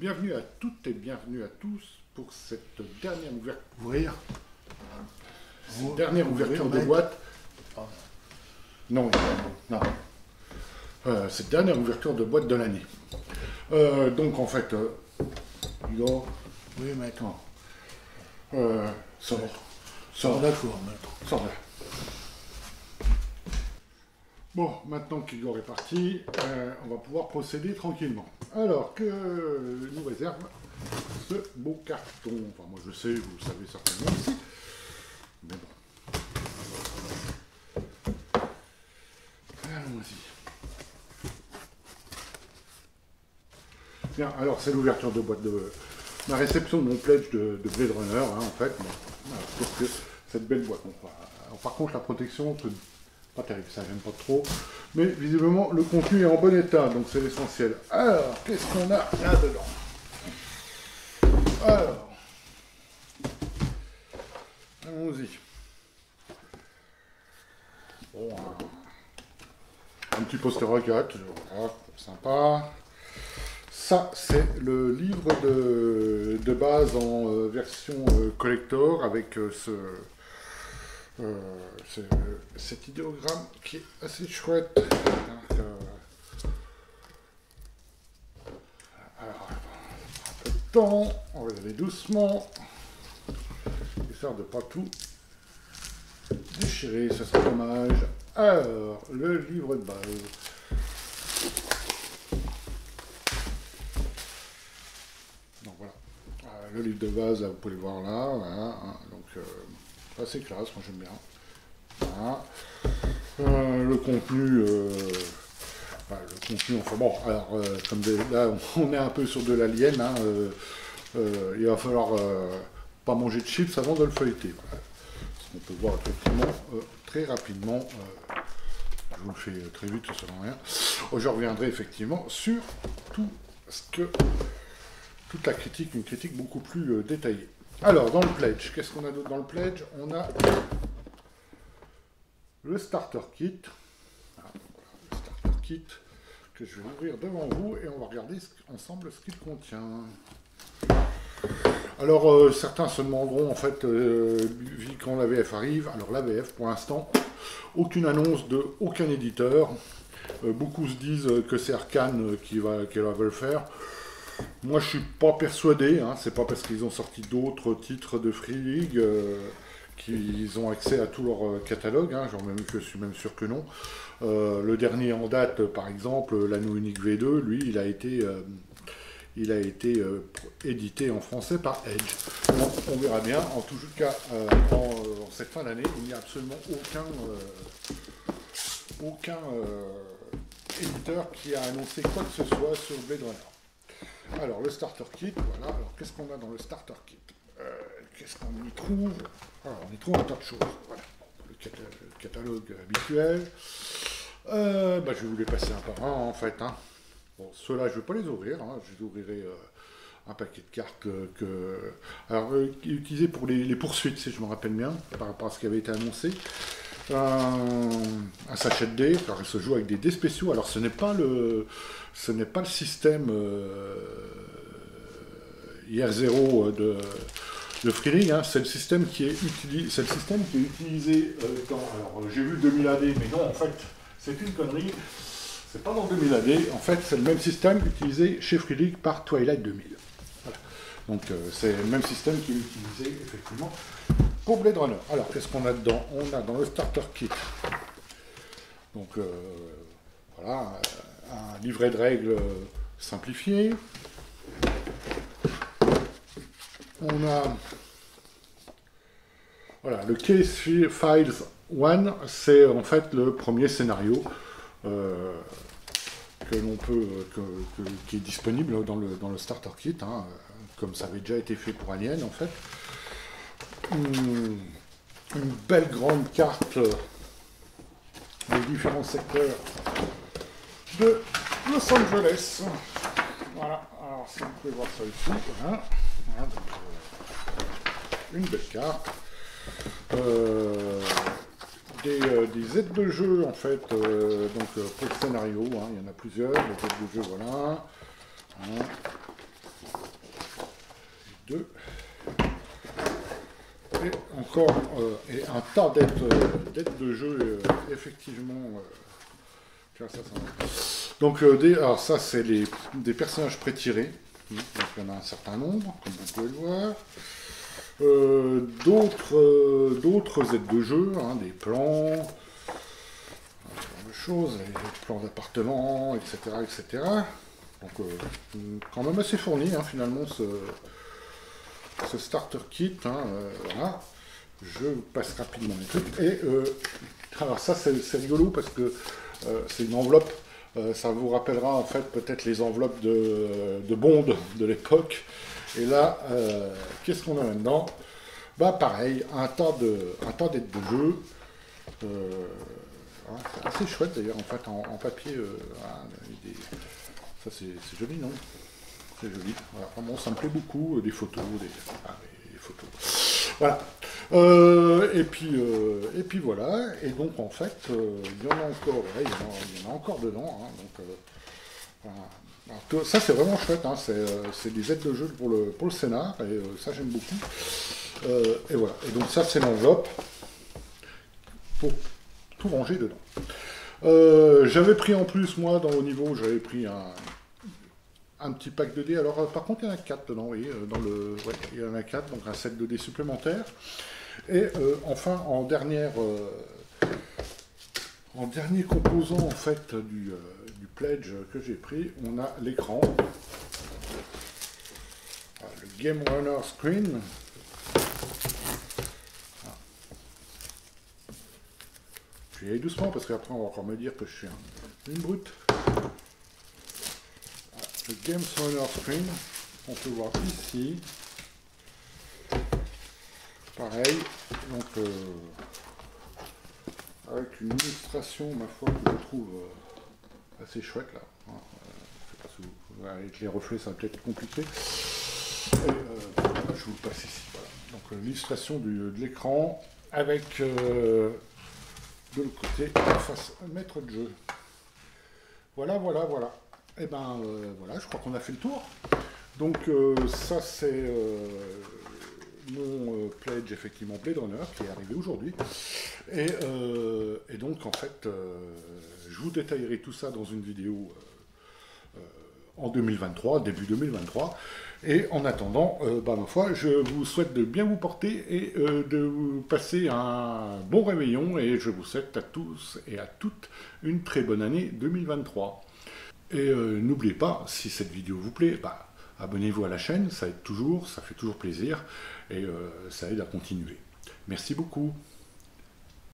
Bienvenue à toutes et bienvenue à tous pour cette dernière ouverture de boîte. Non, non. Cette dernière ouverture de boîte de l'année. Donc en fait, Igor, Oui, maintenant. sors. Sors la four, maintenant. Sors là. Bon, maintenant qu'Igor est parti, on va pouvoir procéder tranquillement. Alors, que nous réserve ce beau carton? Enfin, moi je sais, vous le savez certainement aussi. Mais bon. Allons-y. Bien, alors c'est l'ouverture de boîte de ma réception de mon pledge de Blade Runner, hein, en fait. Bon, voilà, sauf que cette belle boîte. Bon, par contre, la protection, pas terrible, ça j'aime pas trop. Mais visiblement, le contenu est en bon état, donc c'est l'essentiel. Alors, qu'est-ce qu'on a là-dedans? Alors, allons-y. Bon, un petit poster à 4, voilà, sympa. Ça, c'est le livre de base en version collector avec cet idéogramme qui est assez chouette. Alors, un peu de temps, on va y aller doucement, histoire de ne pas tout déchirer, ce serait dommage. Alors, le livre de base. Donc voilà, le livre de base, là, vous pouvez le voir là, voilà, hein, donc assez classe, moi j'aime bien. Voilà. Le contenu, enfin bon, alors comme là on est un peu sur de l'alien, hein, il va falloir pas manger de chips avant de le feuilleter. Voilà. Parce qu'on peut voir effectivement très rapidement, je vous le fais très vite, ça ne sert à rien. Je reviendrai effectivement sur tout ce que. Toute la critique, une critique beaucoup plus détaillée. Alors, dans le pledge, qu'est-ce qu'on a d'autre dans le pledge? On a le starter kit. Voilà, le starter kit que je vais ouvrir devant vous et on va regarder ensemble ce qu'il contient. Alors, certains se demanderont, en fait, quand la VF arrive, alors la VF, pour l'instant, aucune annonce de aucun éditeur. Beaucoup se disent que c'est Arcane qui va le faire. Moi, je suis pas persuadé, hein, c'est pas parce qu'ils ont sorti d'autres titres de Free League qu'ils ont accès à tout leur catalogue, hein, je suis même sûr que non. Le dernier en date, par exemple, l'Anneau Unique V2, lui, il a été édité en français par Edge. Donc, on verra bien. En tout cas, en cette fin d'année, il n'y a absolument aucun éditeur qui a annoncé quoi que ce soit sur Blade Runner. Alors, le starter kit, voilà. Alors, qu'est-ce qu'on a dans le starter kit? Qu'est-ce qu'on y trouve? Alors, on y trouve un tas de choses. Voilà. Le catalogue habituel. Je vais vous les passer un par un, en fait. Hein. Bon, ceux-là, je ne vais pas les ouvrir. Hein. Je les ouvrirai un paquet de cartes utilisé pour les poursuites, si je me rappelle bien, par rapport à ce qui avait été annoncé. Un sachet de dés, car il se joue avec des dés spéciaux. Alors ce n'est pas le système IR0 de Free League, hein, c'est le système qui est utilisé dans. Alors j'ai vu 2000 AD, mais non, en fait, c'est une connerie. C'est pas dans 2000 AD, en fait, c'est le même système utilisé chez Free League par Twilight 2000. Voilà. Donc c'est le même système qui est utilisé effectivement pour Blade Runner. Alors, qu'est-ce qu'on a dedans? On a dans le starter kit, donc voilà, un livret de règles simplifié. On a voilà, le Case Files 1, c'est en fait le premier scénario que l'on peut, qui est disponible dans le starter kit, hein, comme ça avait déjà été fait pour Alien en fait. Une belle grande carte des différents secteurs de Los Angeles. Voilà, alors si vous pouvez voir ça ici, voilà. Voilà, donc, une belle carte. Des aides de jeu en fait, pour le scénario, hein, il y en a plusieurs, des aides de jeu, voilà. Voilà. 2. Et encore et un tas d'aides de jeu, effectivement. Tiens, ça va. Donc, alors ça, c'est des personnages pré-tirés. Donc, il y en a un certain nombre, comme vous pouvez le voir. D'autres aides de jeu, hein, des plans, choses, les plans d'appartement, etc., etc. Donc, quand même assez fourni, hein, finalement, ce starter kit. Hein, voilà. Je passe rapidement les trucs. Et alors ça, c'est rigolo parce que c'est une enveloppe. Ça vous rappellera en fait peut-être les enveloppes de Bond de l'époque. Et là, qu'est-ce qu'on a là-dedans? Bah pareil, un tas d'aides de jeu. C'est assez chouette d'ailleurs en fait en papier. Ça c'est joli, non? C'est joli. Voilà, vraiment ça me plaît beaucoup. Des photos, des photos. Voilà. Et puis voilà. Et donc en fait, il y en a encore. Ouais, il y en a encore dedans. Hein, donc voilà. Alors, ça c'est vraiment chouette, hein, c'est des aides de jeu pour le scénar, et ça j'aime beaucoup. Et voilà, et donc ça c'est l'enveloppe pour tout ranger dedans. J'avais pris en plus, moi, au niveau, j'avais pris un petit pack de dés. Alors par contre il y en a 4 dedans, oui, il y en a 4, donc un set de dés supplémentaire. Et enfin en dernier composant en fait du pledge que j'ai pris, on a l'écran, le Game Runner Screen. Je vais y aller doucement parce qu'après on va encore me dire que je suis une brute. Le Game Runner Screen, on peut voir ici. Pareil, donc avec une illustration, ma foi, que je trouve assez chouette là. Je sais pas si avec les reflets, ça va peut-être être compliqué. Et, je vous le passe ici. Voilà. Donc l'illustration de l'écran avec de l'autre côté la face maître de jeu. Voilà. Et ben voilà, je crois qu'on a fait le tour. Donc ça c'est mon pledge effectivement Blade Runner qui est arrivé aujourd'hui. Et donc en fait je vous détaillerai tout ça dans une vidéo en 2023, début 2023. Et en attendant, ma foi, je vous souhaite de bien vous porter et de vous passer un bon réveillon, et je vous souhaite à tous et à toutes une très bonne année 2023. Et n'oubliez pas, si cette vidéo vous plaît, abonnez-vous à la chaîne, ça aide toujours, ça fait toujours plaisir, et ça aide à continuer. Merci beaucoup.